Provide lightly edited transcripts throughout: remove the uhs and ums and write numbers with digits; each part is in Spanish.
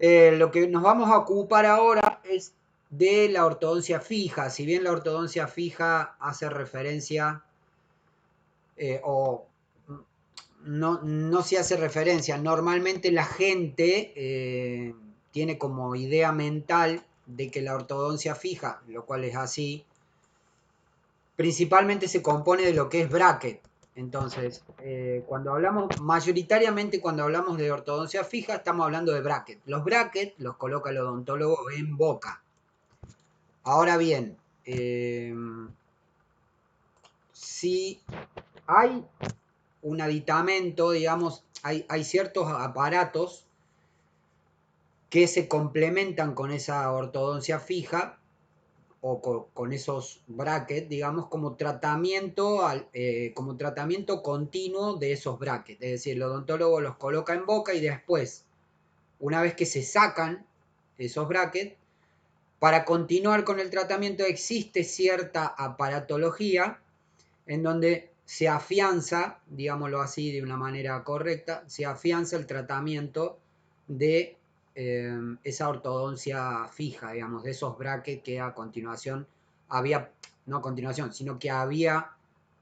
Lo que nos vamos a ocupar ahora es de la ortodoncia fija. Si bien la ortodoncia fija hace referencia o no se hace referencia, normalmente la gente tiene como idea mental de que la ortodoncia fija, lo cual es así, principalmente se compone de lo que es bracket. Entonces, mayoritariamente cuando hablamos de ortodoncia fija, estamos hablando de bracket. Los brackets los coloca el odontólogo en boca. Ahora bien, si hay un aditamento, digamos, hay ciertos aparatos que se complementan con esa ortodoncia fija o con esos brackets, digamos, como tratamiento continuo de esos brackets. Es decir, el odontólogo los coloca en boca y después, una vez que se sacan esos brackets, para continuar con el tratamiento existe cierta aparatología en donde se afianza, digámoslo así de una manera correcta, se afianza el tratamiento de esa ortodoncia fija, digamos, de esos brackets que a continuación había, no a continuación, sino que había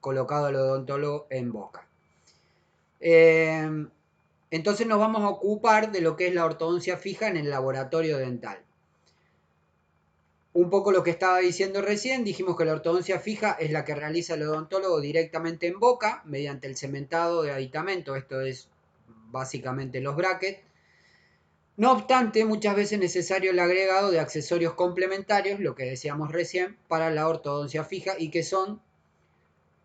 colocado el odontólogo en boca. Entonces nos vamos a ocupar de lo que es la ortodoncia fija en el laboratorio dental. Un poco lo que estaba diciendo recién, dijimos que la ortodoncia fija es la que realiza el odontólogo directamente en boca mediante el cementado de aditamento, esto es básicamente los brackets. No obstante, muchas veces es necesario el agregado de accesorios complementarios, lo que decíamos recién, para la ortodoncia fija y que son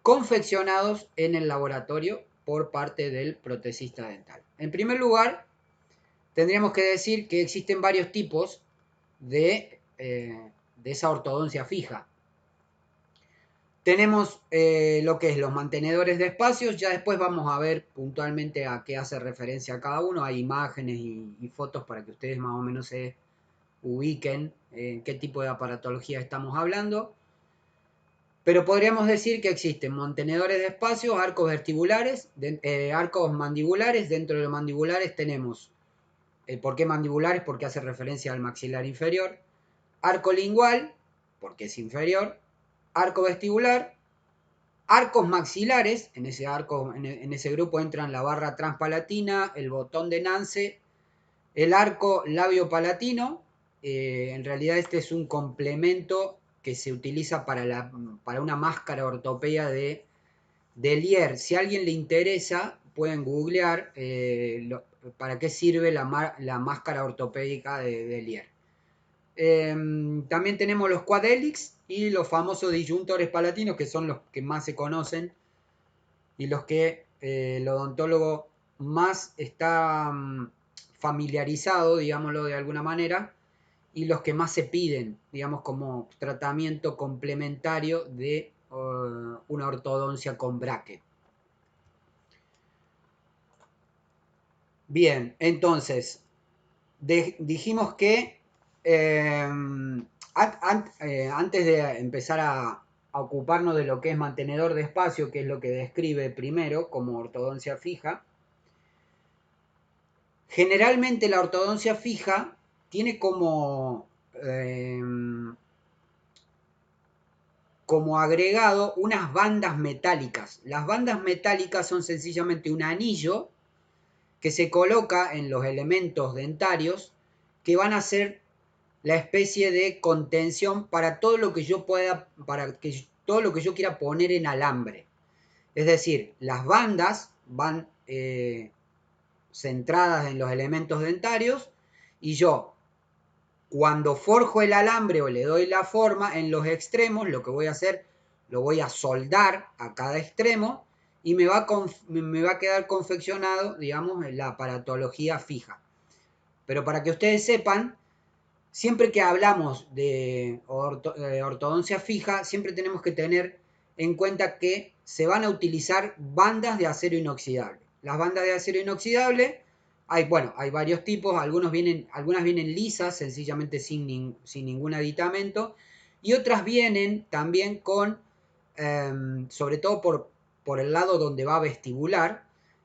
confeccionados en el laboratorio por parte del protesista dental. En primer lugar, tendríamos que decir que existen varios tipos de esa ortodoncia fija. Tenemos lo que es los mantenedores de espacios, ya después vamos a ver puntualmente a qué hace referencia cada uno, hay imágenes y fotos para que ustedes más o menos se ubiquen en qué tipo de aparatología estamos hablando. Pero podríamos decir que existen mantenedores de espacios, arcos vestibulares, arcos mandibulares. Dentro de los mandibulares tenemos, ¿por qué mandibulares? Porque hace referencia al maxilar inferior. Arco lingual, porque es inferior. Arco vestibular. Arcos maxilares, en ese grupo entran la barra transpalatina, el botón de Nance, el arco labio-palatino. En realidad este es un complemento que se utiliza para una máscara ortopedia de Lier. Si a alguien le interesa, pueden googlear para qué sirve la máscara ortopédica de Lier. También tenemos los quad helix y los famosos disyuntores palatinos, que son los que más se conocen y los que el odontólogo más está familiarizado, digámoslo de alguna manera, y los que más se piden, digamos, como tratamiento complementario de una ortodoncia con bracket. Bien, entonces, dijimos que antes de empezar a ocuparnos de lo que es mantenedor de espacio, que es lo que describe primero como ortodoncia fija, generalmente la ortodoncia fija tiene como agregado unas bandas metálicas. Las bandas metálicas son sencillamente un anillo que se coloca en los elementos dentarios que van a ser la especie de contención para todo lo que yo pueda, todo lo que yo quiera poner en alambre. Es decir, las bandas van centradas en los elementos dentarios y yo, cuando forjo el alambre o le doy la forma en los extremos, lo que voy a hacer, lo voy a soldar a cada extremo y me va a quedar confeccionado, digamos, la aparatología fija. Pero para que ustedes sepan, siempre que hablamos de ortodoncia fija, siempre tenemos que tener en cuenta que se van a utilizar bandas de acero inoxidable. Las bandas de acero inoxidable, hay varios tipos, algunas vienen lisas, sencillamente sin ningún aditamento, y otras vienen también con, sobre todo por el lado donde va vestibular,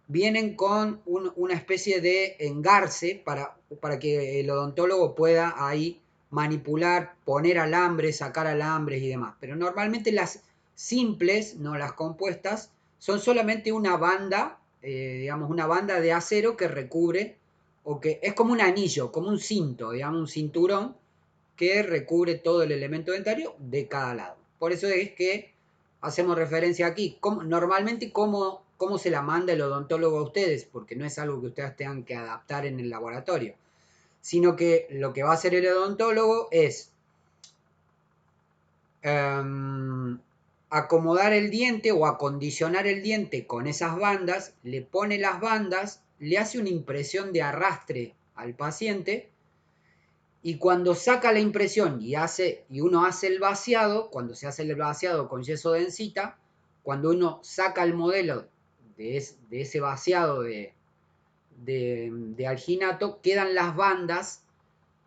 vienen con una especie de engarce para que el odontólogo pueda ahí manipular, poner alambres, sacar alambres y demás. Pero normalmente las simples, no las compuestas, son solamente una banda, digamos, una banda de acero que recubre, o que es como un anillo, como un cinto, digamos, un cinturón que recubre todo el elemento dentario de cada lado. Por eso es que hacemos referencia aquí. Normalmente, ¿cómo se la manda el odontólogo a ustedes? Porque no es algo que ustedes tengan que adaptar en el laboratorio, sino que lo que va a hacer el odontólogo es acomodar el diente o acondicionar el diente con esas bandas, le pone las bandas, le hace una impresión de arrastre al paciente y cuando saca la impresión y uno hace el vaciado, cuando se hace el vaciado con yeso densita, cuando uno saca el modelo de ese vaciado de alginato, quedan las bandas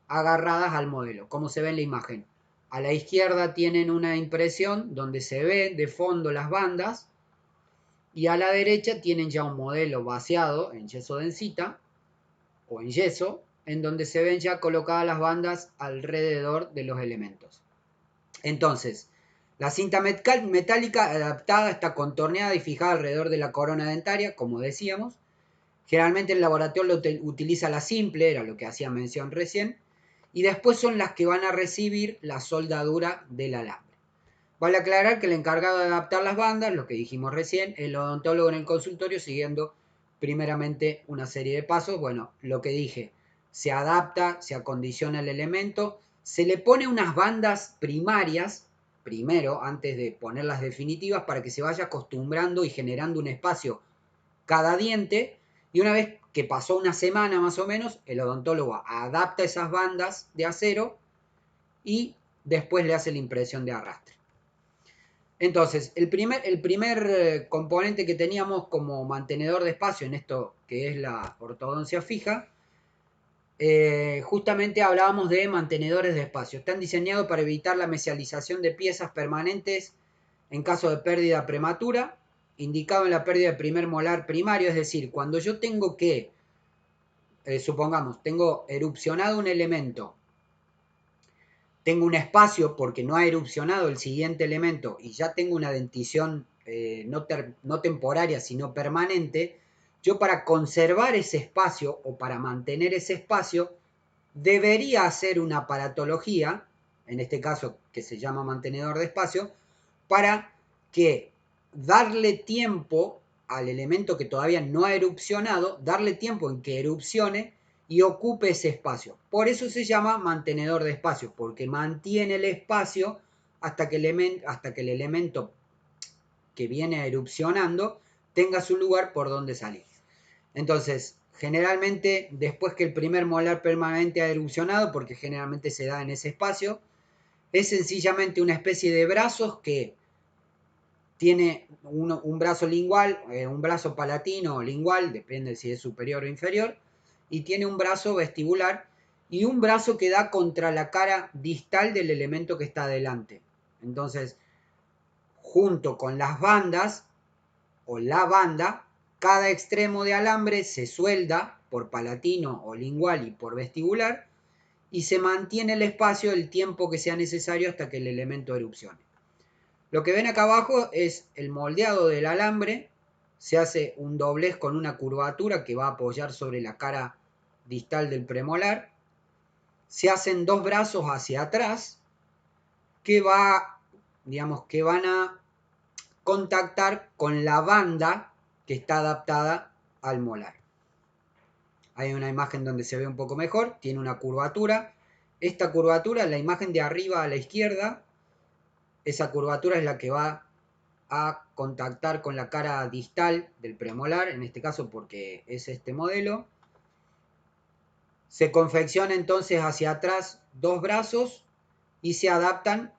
agarradas al modelo, como se ve en la imagen. A la izquierda tienen una impresión donde se ve de fondo las bandas y a la derecha tienen ya un modelo vaciado en yeso densita o en yeso, en donde se ven ya colocadas las bandas alrededor de los elementos. Entonces, la cinta metálica adaptada está contorneada y fijada alrededor de la corona dentaria, como decíamos. Generalmente el laboratorio utiliza la simple, era lo que hacía mención recién, y después son las que van a recibir la soldadura del alambre. Vale aclarar que el encargado de adaptar las bandas, lo que dijimos recién, el odontólogo en el consultorio siguiendo primeramente una serie de pasos. Bueno, lo que dije, se adapta, se acondiciona el elemento, se le pone unas bandas primarias, primero, antes de poner las definitivas, para que se vaya acostumbrando y generando un espacio cada diente, y una vez que pasó una semana más o menos, el odontólogo adapta esas bandas de acero y después le hace la impresión de arrastre. Entonces, el primer componente que teníamos como mantenedor de espacio en esto que es la ortodoncia fija, justamente hablábamos de mantenedores de espacio. Están diseñados para evitar la mesialización de piezas permanentes en caso de pérdida prematura, indicado en la pérdida de primer molar primario, es decir, cuando yo tengo que, supongamos, tengo erupcionado un elemento, tengo un espacio porque no ha erupcionado el siguiente elemento y ya tengo una dentición no temporaria sino permanente, yo para conservar ese espacio o para mantener ese espacio debería hacer una aparatología, en este caso que se llama mantenedor de espacio, para que darle tiempo al elemento que todavía no ha erupcionado, darle tiempo en que erupcione y ocupe ese espacio. Por eso se llama mantenedor de espacio, porque mantiene el espacio hasta que el elemento que viene erupcionando tenga su lugar por donde salir. Entonces, generalmente, después que el primer molar permanente ha erupcionado, porque generalmente se da en ese espacio, es sencillamente una especie de brazos que tiene un brazo lingual, un brazo palatino o lingual, depende si es superior o inferior, y tiene un brazo vestibular y un brazo que da contra la cara distal del elemento que está adelante. Entonces, junto con las bandas o la banda, cada extremo de alambre se suelda por palatino o lingual y por vestibular y se mantiene el espacio el tiempo que sea necesario hasta que el elemento erupcione. Lo que ven acá abajo es el moldeado del alambre, se hace un doblez con una curvatura que va a apoyar sobre la cara distal del premolar, se hacen dos brazos hacia atrás que van a contactar con la banda que está adaptada al molar. Hay una imagen donde se ve un poco mejor, tiene una curvatura. Esta curvatura, la imagen de arriba a la izquierda, esa curvatura es la que va a contactar con la cara distal del premolar, en este caso porque es este modelo. Se confecciona entonces hacia atrás dos brazos y se adaptan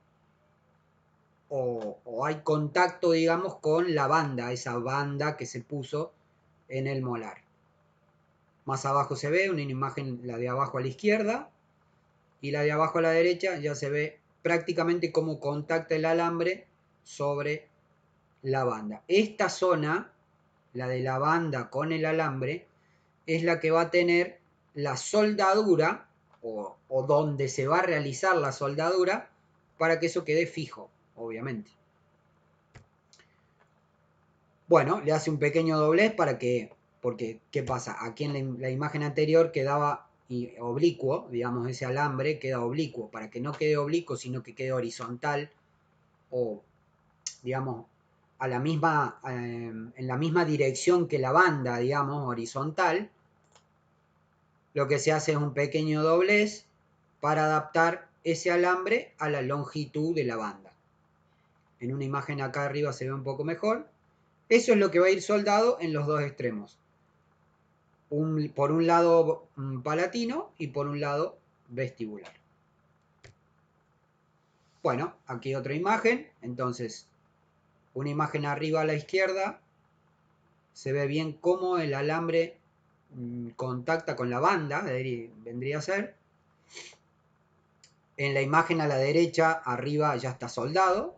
o hay contacto, digamos, con la banda, esa banda que se puso en el molar. Más abajo se ve una imagen, la de abajo a la izquierda, y la de abajo a la derecha ya se ve prácticamente cómo contacta el alambre sobre la banda. Esta zona la de la banda con el alambre, es la que va a tener la soldadura o donde se va a realizar la soldadura para que eso quede fijo, obviamente. Bueno, le hace un pequeño doblez para que, porque, ¿qué pasa? Aquí en la imagen anterior quedaba oblicuo, digamos, ese alambre queda oblicuo. Para que no quede oblicuo, sino que quede horizontal o, digamos, a la misma, en la misma dirección que la banda, digamos, horizontal, lo que se hace es un pequeño doblez para adaptar ese alambre a la longitud de la banda. En una imagen acá arriba se ve un poco mejor. Eso es lo que va a ir soldado en los dos extremos. Por un lado palatino y por un lado vestibular. Bueno, aquí otra imagen. Entonces, una imagen arriba a la izquierda. Se ve bien cómo el alambre contacta con la banda, vendría a ser. En la imagen a la derecha, arriba ya está soldado.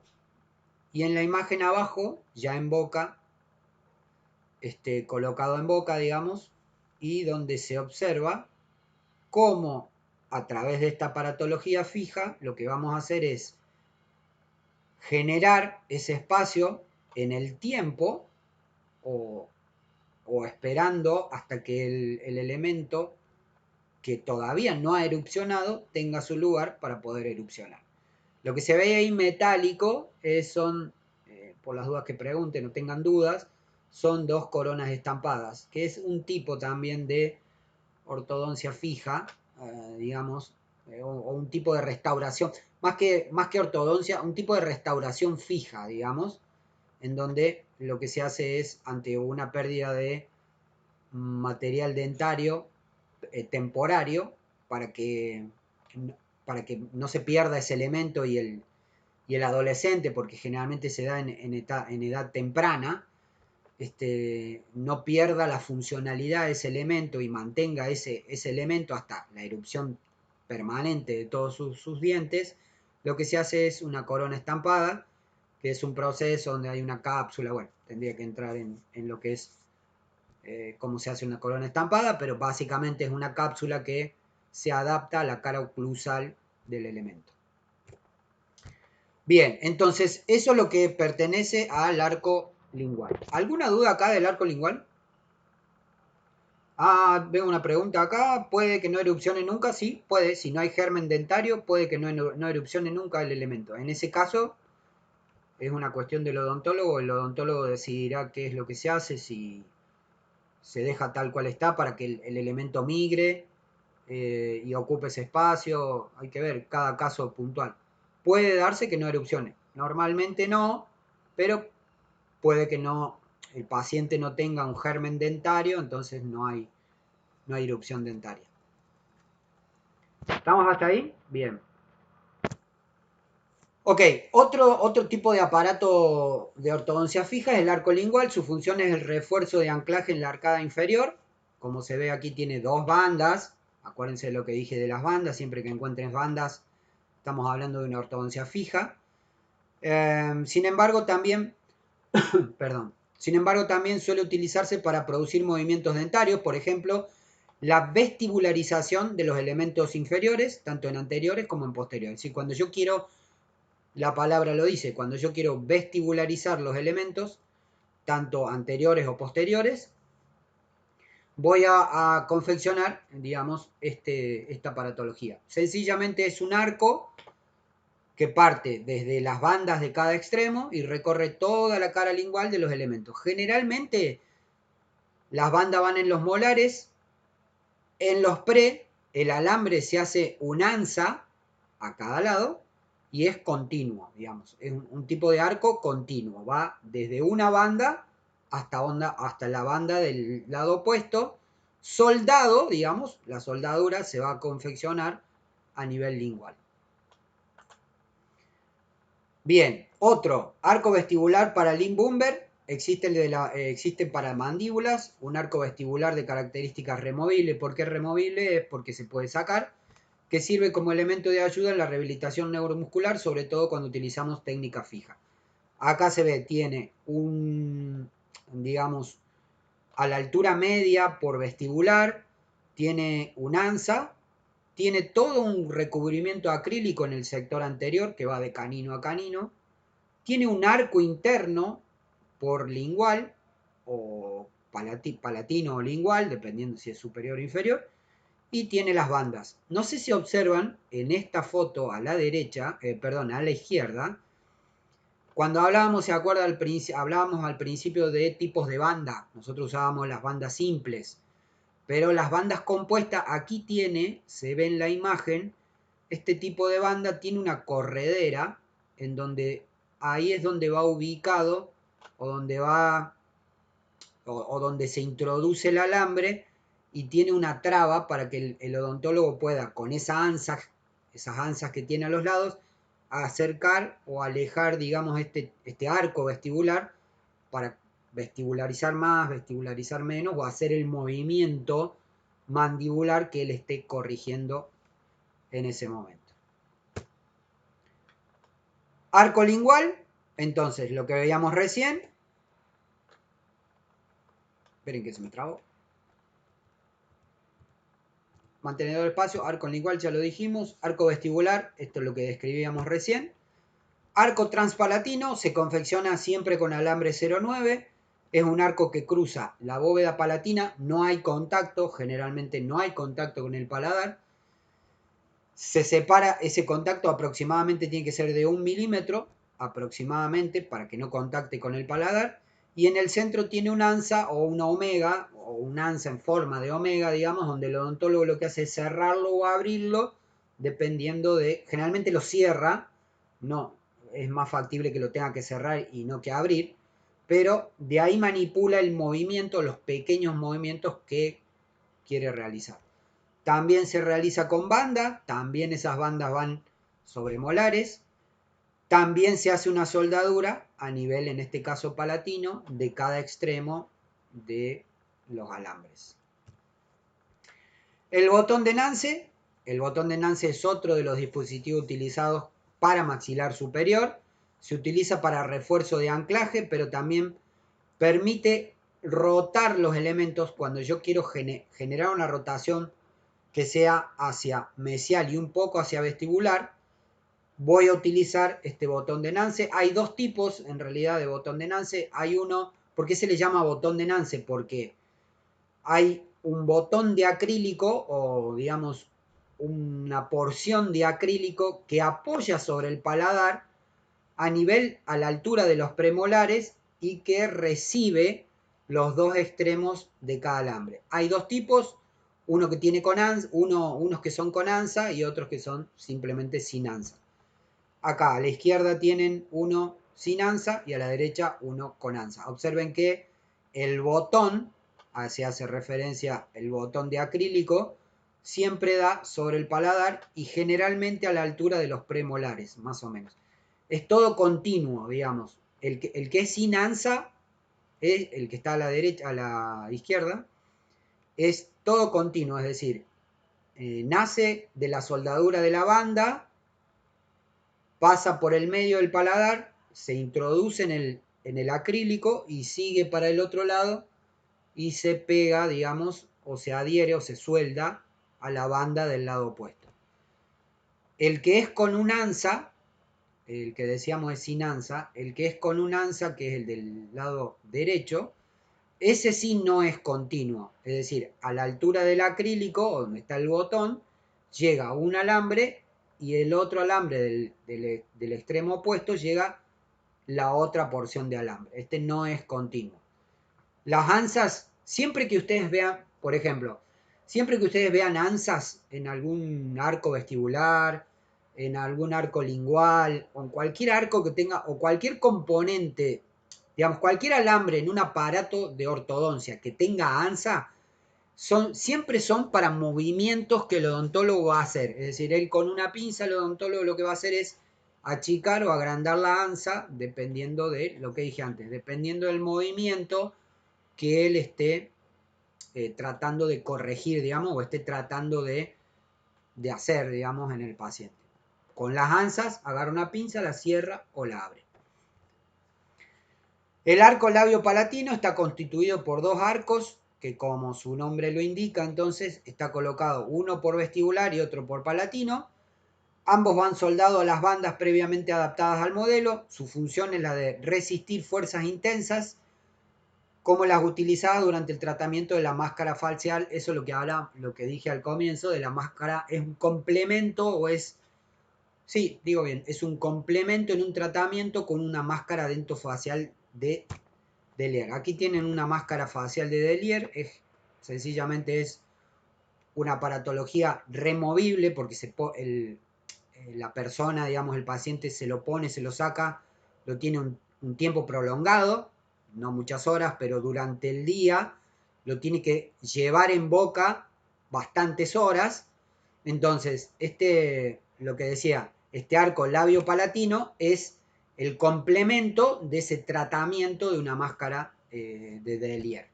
Y en la imagen abajo, ya en boca, colocado en boca, digamos, y donde se observa cómo a través de esta aparatología fija, lo que vamos a hacer es generar ese espacio en el tiempo o esperando hasta que el elemento que todavía no ha erupcionado tenga su lugar para poder erupcionar. Lo que se ve ahí metálico son, por las dudas que pregunten, no tengan dudas, son dos coronas estampadas, que es un tipo también de ortodoncia fija, digamos, o un tipo de restauración, más que ortodoncia, un tipo de restauración fija, digamos, en donde lo que se hace es, ante una pérdida de material dentario temporario, para que, no se pierda ese elemento y el adolescente, porque generalmente se da en edad temprana, no pierda la funcionalidad de ese elemento y mantenga ese elemento hasta la erupción permanente de todos sus dientes, lo que se hace es una corona estampada, que es un proceso donde hay una cápsula. Bueno, tendría que entrar en lo que es cómo se hace una corona estampada, pero básicamente es una cápsula que se adapta a la cara oclusal del elemento. Bien, entonces eso es lo que pertenece al arco lingual. ¿Alguna duda acá del arco lingual? Ah, veo una pregunta acá. ¿Puede que no erupcione nunca? Sí, puede. Si no hay germen dentario, puede que no erupcione nunca el elemento. En ese caso, es una cuestión del odontólogo. El odontólogo decidirá qué es lo que se hace, si se deja tal cual está para que el elemento migre y ocupe ese espacio. Hay que ver cada caso puntual. Puede darse que no erupcione. Normalmente no, pero puede que no, el paciente no tenga un germen dentario, entonces no hay erupción dentaria. ¿Estamos hasta ahí? Bien. Ok, otro tipo de aparato de ortodoncia fija es el arco lingual. Su función es el refuerzo de anclaje en la arcada inferior. Como se ve aquí tiene dos bandas. Acuérdense de lo que dije de las bandas. Siempre que encuentres bandas, estamos hablando de una ortodoncia fija. Sin embargo, también suele utilizarse para producir movimientos dentarios. Por ejemplo, la vestibularización de los elementos inferiores, tanto en anteriores como en posteriores. Es decir, cuando yo quiero, la palabra lo dice, cuando yo quiero vestibularizar los elementos, tanto anteriores o posteriores, voy a confeccionar, digamos, esta aparatología. Sencillamente es un arco que parte desde las bandas de cada extremo y recorre toda la cara lingual de los elementos. Generalmente las bandas van en los molares, en los pre, el alambre se hace un anza a cada lado y es continuo, digamos. Es un tipo de arco continuo. Va desde una banda hasta la banda del lado opuesto. Soldado, digamos, la soldadura se va a confeccionar a nivel lingual. Bien, otro, arco vestibular para Limb-Bumber. Existe para mandíbulas, un arco vestibular de características removibles. ¿Por qué removible? Es porque se puede sacar, que sirve como elemento de ayuda en la rehabilitación neuromuscular, sobre todo cuando utilizamos técnica fija. Acá se ve, tiene digamos, a la altura media por vestibular, tiene un ANSA, tiene todo un recubrimiento acrílico en el sector anterior que va de canino a canino, tiene un arco interno por lingual o palatino o lingual, dependiendo si es superior o inferior, y tiene las bandas. No sé si observan en esta foto a la derecha, perdón, a la izquierda, cuando hablábamos, ¿se acuerda? Hablábamos al principio de tipos de banda. Nosotros usábamos las bandas simples. Pero las bandas compuestas, aquí tiene, se ve en la imagen, este tipo de banda tiene una corredera en donde ahí es donde va ubicado o donde va o donde se introduce el alambre y tiene una traba para que el odontólogo pueda con esas anzas que tiene a los lados acercar o alejar, digamos, este arco vestibular para vestibularizar más, vestibularizar menos o hacer el movimiento mandibular que él esté corrigiendo en ese momento. Arco lingual, entonces lo que veíamos recién. Esperen que se me trabó. Mantenedor de espacio, arco lingual ya lo dijimos. Arco vestibular, esto es lo que describíamos recién. Arco transpalatino se confecciona siempre con alambre 0,9. Es un arco que cruza la bóveda palatina, no hay contacto, generalmente no hay contacto con el paladar. Se separa ese contacto, aproximadamente tiene que ser de 1 milímetro, aproximadamente, para que no contacte con el paladar. Y en el centro tiene un ansa o una omega, o un ansa en forma de omega, digamos, donde el odontólogo lo que hace es cerrarlo o abrirlo, dependiendo de, generalmente lo cierra, no, es más factible que lo tenga que cerrar y no que abrir, pero de ahí manipula el movimiento, los pequeños movimientos que quiere realizar. También se realiza con banda, también esas bandas van sobre molares. También se hace una soldadura a nivel, en este caso palatino, de cada extremo de los alambres. El botón de Nance es otro de los dispositivos utilizados para maxilar superior. Se utiliza para refuerzo de anclaje, pero también permite rotar los elementos cuando yo quiero generar una rotación que sea hacia mesial y un poco hacia vestibular. Voy a utilizar este botón de Nance. Hay dos tipos en realidad de botón de Nance. Hay uno, ¿por qué se le llama botón de Nance? Porque hay un botón de acrílico o digamos una porción de acrílico que apoya sobre el paladar a la altura de los premolares y que recibe los dos extremos de cada alambre. Hay dos tipos, uno que tiene con ansa, unos que son con ansa y otros que son simplemente sin ansa. Acá a la izquierda tienen uno sin ansa y a la derecha uno con ansa. Observen que el botón, se hace referencia el botón de acrílico, siempre da sobre el paladar y generalmente a la altura de los premolares, más o menos. Es todo continuo, digamos. El que es sin ansa, es el que está a la derecha, a la izquierda, es todo continuo, es decir, nace de la soldadura de la banda, pasa por el medio del paladar, se introduce en el acrílico y sigue para el otro lado y se pega, digamos, o se adhiere o se suelda a la banda del lado opuesto. El que es con un ansa, el que decíamos es sin ansa, el que es con un ansa, que es el del lado derecho, ese sí no es continuo, es decir, a la altura del acrílico, donde está el botón, llega un alambre y el otro alambre del extremo opuesto llega la otra porción de alambre. Este no es continuo. Las ansas, siempre que ustedes vean, por ejemplo, siempre que ustedes vean ansas en algún arco vestibular, en algún arco lingual, o en cualquier arco que tenga, o cualquier componente, digamos, cualquier alambre en un aparato de ortodoncia que tenga ansa, siempre son para movimientos que el odontólogo va a hacer. Es decir, él con una pinza, el odontólogo lo que va a hacer es achicar o agrandar la ansa, dependiendo de lo que dije antes, dependiendo del movimiento que él esté tratando de corregir, digamos, o esté tratando de hacer, digamos, en el paciente. Con las ansas, agarra una pinza, la cierra o la abre. El arco labio-palatino está constituido por dos arcos que, como su nombre lo indica, entonces está colocado uno por vestibular y otro por palatino. Ambos van soldados a las bandas previamente adaptadas al modelo. Su función es la de resistir fuerzas intensas, como las utilizadas durante el tratamiento de la máscara facial. Eso es lo que habla, lo que dije al comienzo, de la máscara. Es un complemento o es... Sí, digo bien, es un complemento en un tratamiento con una máscara dentofacial de Delier. Aquí tienen una máscara facial de Delier. Sencillamente es una aparatología removible porque la persona, digamos, el paciente se lo pone, se lo saca, lo tiene un tiempo prolongado, no muchas horas, pero durante el día lo tiene que llevar en boca bastantes horas. Entonces, lo que decía, este arco labio-palatino es el complemento de ese tratamiento de una máscara de Delier.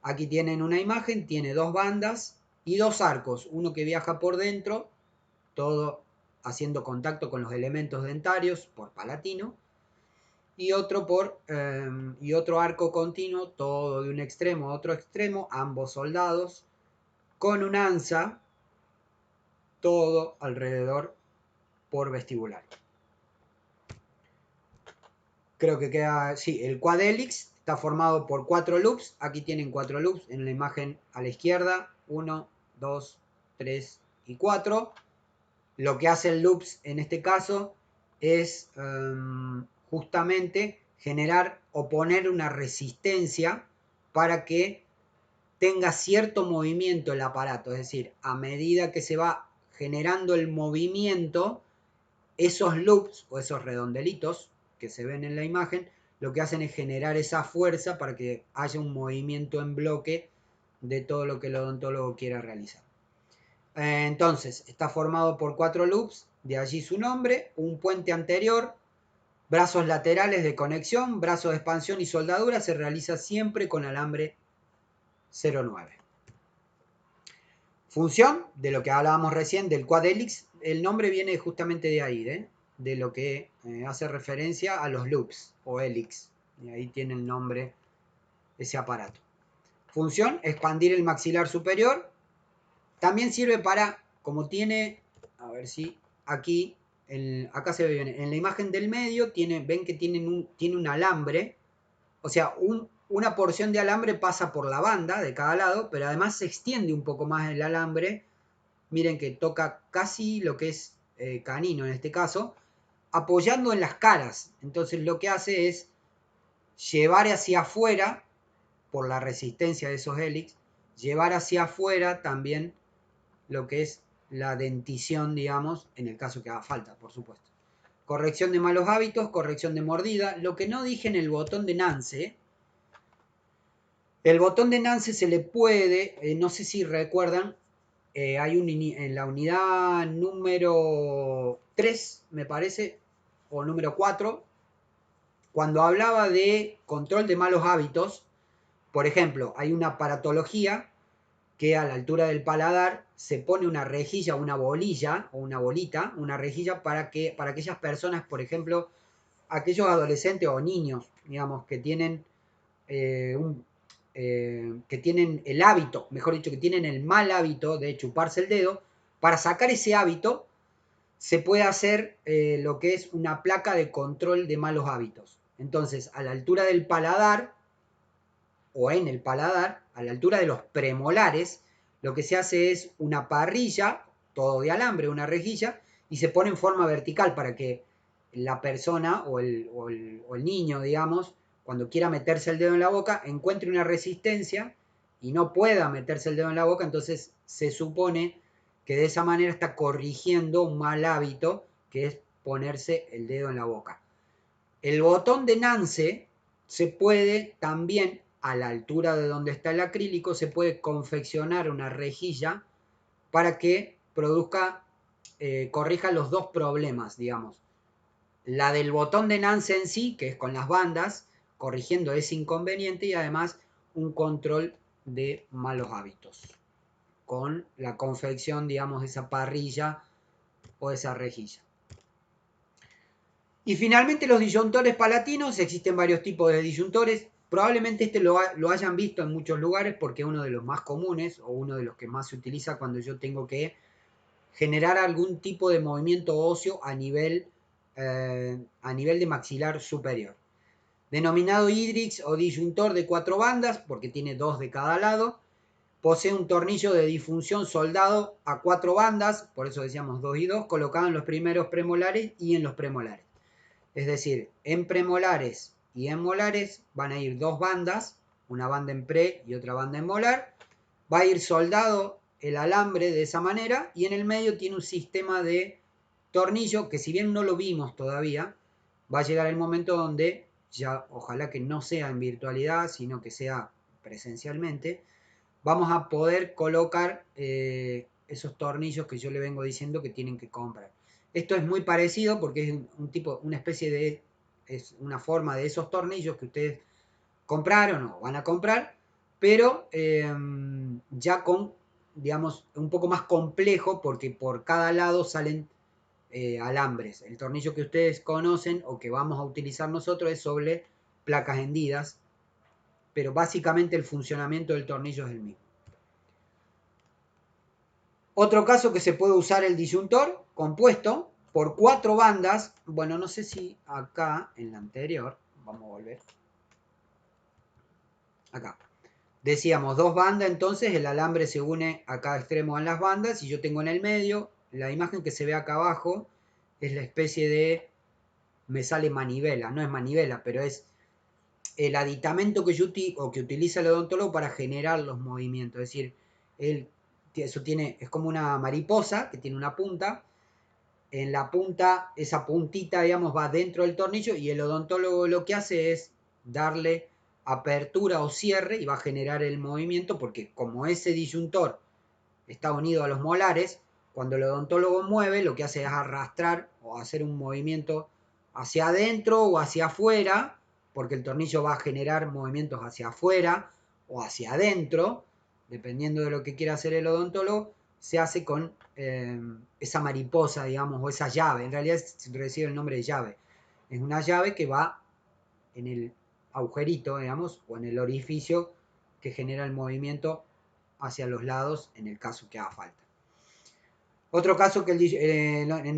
Aquí tienen una imagen, tiene dos bandas y dos arcos, uno que viaja por dentro, todo haciendo contacto con los elementos dentarios por palatino, y otro arco continuo, todo de un extremo a otro extremo, ambos soldados, con un ansa, todo alrededor por vestibular. Creo que queda, sí, el quad helix está formado por 4 loops. Aquí tienen 4 loops en la imagen a la izquierda. 1, 2, 3 y 4. Lo que hace el loops en este caso es justamente generar o poner una resistencia para que tenga cierto movimiento el aparato. Es decir, a medida que se va generando el movimiento, esos loops o esos redondelitos que se ven en la imagen, lo que hacen es generar esa fuerza para que haya un movimiento en bloque de todo lo que el odontólogo quiera realizar. Entonces, está formado por 4 loops, de allí su nombre, un puente anterior, brazos laterales de conexión, brazos de expansión y soldadura. Se realiza siempre con alambre 09. Función, de lo que hablábamos recién, del quad helix, el nombre viene justamente de ahí, de lo que hace referencia a los loops o helix. Y ahí tiene el nombre ese aparato. Función, expandir el maxilar superior. También sirve para, como tiene, a ver si aquí, acá se ve bien, en la imagen del medio ven que tiene un alambre, o sea, una porción de alambre pasa por la banda de cada lado, pero además se extiende un poco más el alambre. Miren que toca casi lo que es canino en este caso, apoyando en las caras. Entonces lo que hace es llevar hacia afuera, por la resistencia de esos hélix, llevar hacia afuera también lo que es la dentición, digamos, en el caso que haga falta, por supuesto. Corrección de malos hábitos, corrección de mordida. Lo que no dije en el botón de Nance, el botón de Nance se le puede, no sé si recuerdan, hay en la unidad número 3, me parece, o número 4, cuando hablaba de control de malos hábitos, por ejemplo, hay una aparatología que a la altura del paladar se pone una rejilla, una bolilla o una bolita, una rejilla para aquellas personas, por ejemplo, aquellos adolescentes o niños, digamos, que tienen que tienen el hábito, mejor dicho, que tienen el mal hábito de chuparse el dedo. Para sacar ese hábito se puede hacer lo que es una placa de control de malos hábitos. Entonces, a la altura del paladar o en el paladar, a la altura de los premolares, lo que se hace es una parrilla, todo de alambre, una rejilla, y se pone en forma vertical para que la persona o el niño, digamos, cuando quiera meterse el dedo en la boca, encuentre una resistencia y no pueda meterse el dedo en la boca. Entonces se supone que de esa manera está corrigiendo un mal hábito, que es ponerse el dedo en la boca. El botón de Nance se puede también, a la altura de donde está el acrílico, se puede confeccionar una rejilla para que corrija los dos problemas, digamos. La del botón de Nance en sí, que es con las bandas, corrigiendo ese inconveniente, y además un control de malos hábitos, con la confección, digamos, de esa parrilla o esa rejilla. Y finalmente los disyuntores palatinos, existen varios tipos de disyuntores. Probablemente este lo hayan visto en muchos lugares porque es uno de los más comunes o uno de los que más se utiliza cuando yo tengo que generar algún tipo de movimiento óseo a nivel de maxilar superior. Denominado Hydrix o disyuntor de 4 bandas, porque tiene 2 de cada lado. Posee un tornillo de disfunción soldado a 4 bandas, por eso decíamos 2 y 2, colocado en los primeros premolares y en los premolares. Es decir, en premolares y en molares van a ir 2 bandas, una banda en pre y otra banda en molar. Va a ir soldado el alambre de esa manera y en el medio tiene un sistema de tornillo que, si bien no lo vimos todavía, va a llegar el momento donde ya, ojalá que no sea en virtualidad, sino que sea presencialmente, vamos a poder colocar esos tornillos que yo le vengo diciendo que tienen que comprar. Esto es muy parecido porque es una especie de, es una forma de esos tornillos que ustedes compraron o van a comprar, pero ya con, digamos, un poco más complejo porque por cada lado salen alambres. El tornillo que ustedes conocen o que vamos a utilizar nosotros es sobre placas hendidas, pero básicamente el funcionamiento del tornillo es el mismo. Otro caso que se puede usar el disyuntor compuesto por 4 bandas. Bueno, no sé si acá en la anterior, vamos a volver. Acá. Decíamos 2 bandas, entonces el alambre se une a cada extremo en las bandas y yo tengo en el medio, la imagen que se ve acá abajo es la especie de, me sale manivela, no es manivela, pero es el aditamento que que utiliza el odontólogo para generar los movimientos. Es decir, es como una mariposa que tiene una punta. En la punta, esa puntita, digamos, va dentro del tornillo y el odontólogo lo que hace es darle apertura o cierre y va a generar el movimiento porque como ese disyuntor está unido a los molares, cuando el odontólogo mueve lo que hace es arrastrar o hacer un movimiento hacia adentro o hacia afuera, porque el tornillo va a generar movimientos hacia afuera o hacia adentro, dependiendo de lo que quiera hacer el odontólogo, se hace con esa mariposa, digamos, o esa llave. En realidad recibe el nombre de llave. Es una llave que va en el agujerito, digamos, o en el orificio que genera el movimiento hacia los lados en el caso que haga falta. En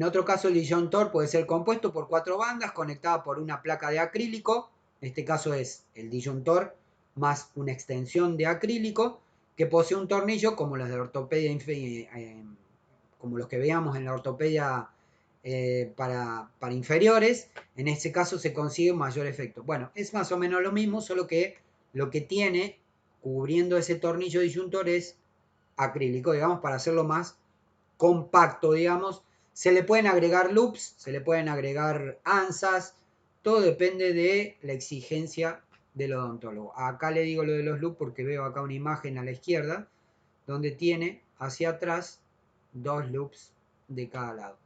otro caso el disyuntor puede ser compuesto por 4 bandas conectadas por una placa de acrílico. En este caso es el disyuntor más una extensión de acrílico que posee un tornillo como los de ortopedia, como los que veamos en la ortopedia para inferiores. En este caso se consigue un mayor efecto. Bueno, es más o menos lo mismo, solo que lo que tiene cubriendo ese tornillo disyuntor es acrílico, digamos, para hacerlo más compacto, digamos. Se le pueden agregar loops, se le pueden agregar ansas, todo depende de la exigencia del odontólogo. Acá le digo lo de los loops porque veo acá una imagen a la izquierda donde tiene hacia atrás 2 loops de cada lado.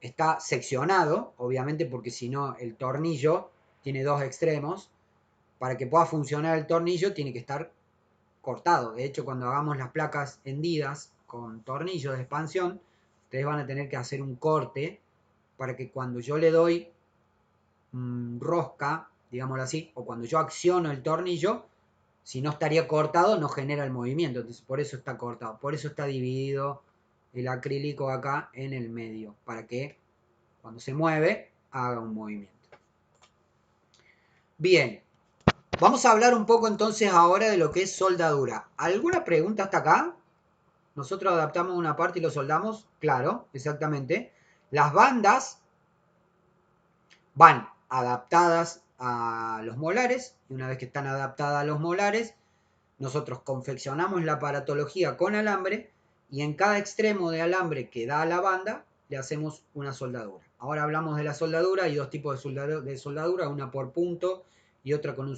Está seccionado, obviamente, porque si no el tornillo tiene 2 extremos. Para que pueda funcionar el tornillo tiene que estar cortado. De hecho, cuando hagamos las placas hendidas con tornillos de expansión, ustedes van a tener que hacer un corte para que cuando yo le doy rosca, digámoslo así, o cuando yo acciono el tornillo, si no estaría cortado no genera el movimiento. Entonces por eso está cortado, por eso está dividido el acrílico acá en el medio, para que cuando se mueve haga un movimiento. Bien, vamos a hablar un poco entonces ahora de lo que es soldadura. ¿Alguna pregunta hasta acá? Nosotros adaptamos una parte y lo soldamos, claro, exactamente. Las bandas van adaptadas a los molares y una vez que están adaptadas a los molares, nosotros confeccionamos la aparatología con alambre y en cada extremo de alambre que da a la banda le hacemos una soldadura. Ahora hablamos de la soldadura, hay 2 tipos de soldadura, una por punto y otra con un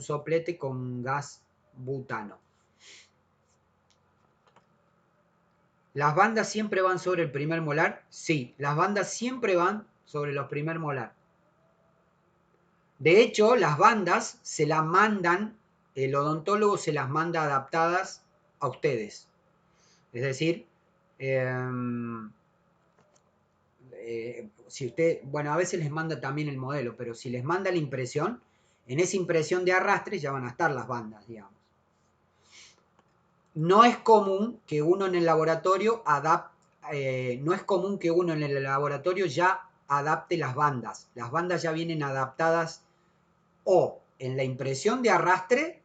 soplete con gas butano. ¿Las bandas siempre van sobre el primer molar? Sí, las bandas siempre van sobre los primer molar. De hecho, las bandas se las mandan, el odontólogo se las manda adaptadas a ustedes. Es decir, si usted, bueno, a veces les manda también el modelo, pero si les manda la impresión, en esa impresión de arrastre ya van a estar las bandas, digamos. No es común que uno en el laboratorio ya adapte las bandas. Las bandas ya vienen adaptadas o en la impresión de arrastre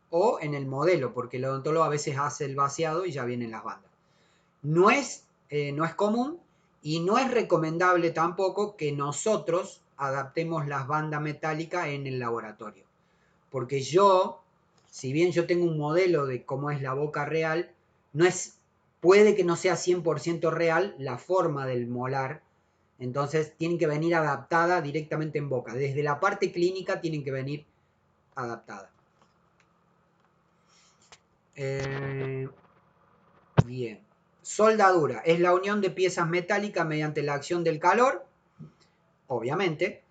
o en el modelo, porque el odontólogo a veces hace el vaciado y ya vienen las bandas. No es común y no es recomendable tampoco que nosotros adaptemos las bandas metálicas en el laboratorio. Porque si bien yo tengo un modelo de cómo es la boca real, puede que no sea 100% real la forma del molar. Entonces tienen que venir adaptada directamente en boca. Desde la parte clínica tienen que venir adaptada. Bien. Soldadura. Es la unión de piezas metálicas mediante la acción del calor. Obviamente.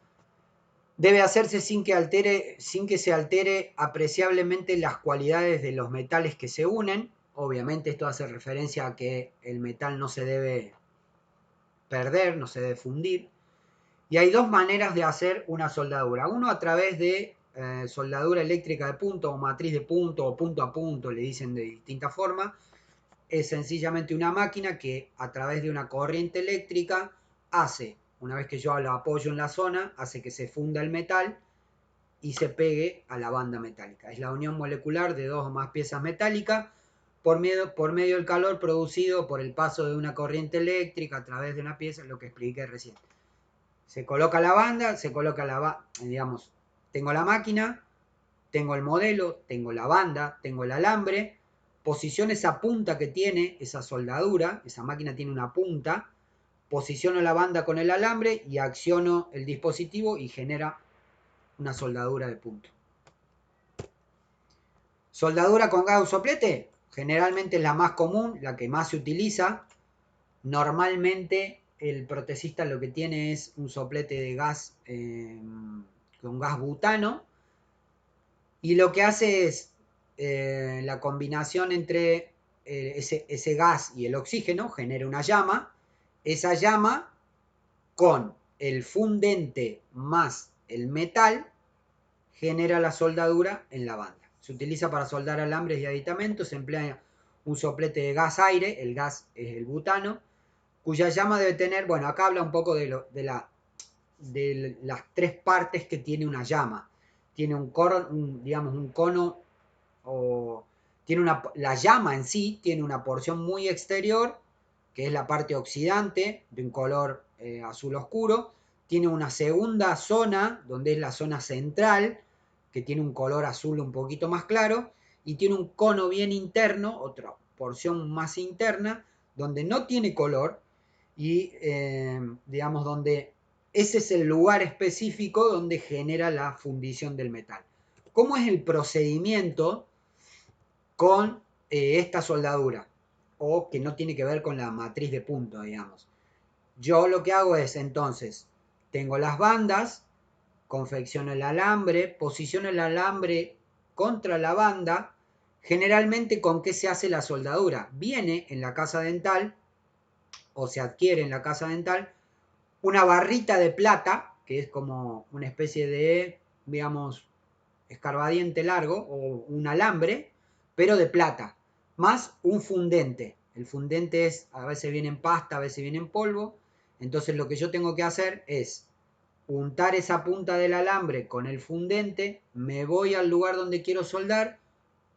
Debe hacerse sin que se altere apreciablemente las cualidades de los metales que se unen. Obviamente esto hace referencia a que el metal no se debe perder, no se debe fundir. Y hay dos maneras de hacer una soldadura. Uno a través de soldadura eléctrica de punto o matriz de punto o punto a punto, le dicen de distinta forma. Es sencillamente una máquina que a través de una corriente eléctrica una vez que yo lo apoyo en la zona, hace que se funda el metal y se pegue a la banda metálica. Es la unión molecular de dos o más piezas metálicas por medio del calor producido por el paso de una corriente eléctrica a través de una pieza, lo que expliqué recién. Se coloca la banda, digamos, tengo la máquina, tengo el modelo, tengo la banda, tengo el alambre, posiciono esa punta que tiene esa soldadura, esa máquina tiene una punta, posiciono la banda con el alambre y acciono el dispositivo y genera una soldadura de punto. Soldadura con gas o soplete, generalmente es la más común, la que más se utiliza. Normalmente el protesista lo que tiene es un soplete de gas con gas butano y lo que hace es la combinación entre ese gas y el oxígeno genera una llama. Esa llama con el fundente más el metal genera la soldadura en la banda. Se utiliza para soldar alambres y aditamentos, se emplea un soplete de gas aire, el gas es el butano, cuya llama debe tener, bueno, acá habla un poco de las tres partes que tiene una llama. Tiene un cono, o la llama en sí tiene una porción muy exterior, que es la parte oxidante, de un color azul oscuro. Tiene una segunda zona, donde es la zona central, que tiene un color azul un poquito más claro, y tiene un cono bien interno, otra porción más interna, donde no tiene color, y digamos donde ese es el lugar específico donde genera la fundición del metal. ¿Cómo es el procedimiento con esta soldadura? O que no tiene que ver con la matriz de punto, digamos. Yo lo que hago es, entonces, tengo las bandas, confecciono el alambre, posiciono el alambre contra la banda. Generalmente, ¿con qué se hace la soldadura? Viene en la casa dental, o se adquiere en la casa dental, una barrita de plata, que es como una especie de, digamos, escarbadiente largo, o un alambre, pero de plata, más un fundente. El fundente a veces viene en pasta, a veces viene en polvo. Entonces lo que yo tengo que hacer es untar esa punta del alambre con el fundente, me voy al lugar donde quiero soldar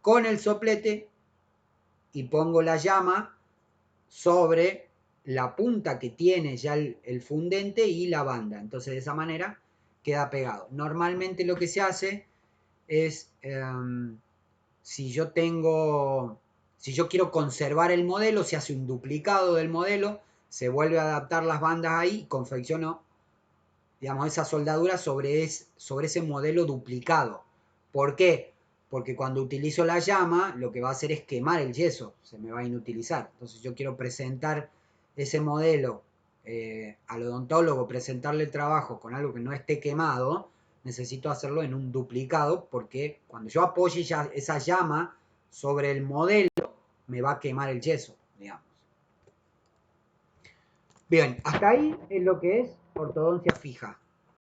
con el soplete y pongo la llama sobre la punta que tiene ya el fundente y la banda. Entonces de esa manera queda pegado. Normalmente lo que se hace es, si yo quiero conservar el modelo, se hace un duplicado del modelo, se vuelve a adaptar las bandas ahí y confecciono, digamos, esa soldadura sobre ese modelo duplicado. ¿Por qué? Porque cuando utilizo la llama, lo que va a hacer es quemar el yeso, se me va a inutilizar. Entonces yo quiero presentar ese modelo al odontólogo, presentarle el trabajo con algo que no esté quemado, necesito hacerlo en un duplicado, porque cuando yo apoye esa llama sobre el modelo, me va a quemar el yeso, digamos. Bien, hasta ahí es lo que es ortodoncia fija.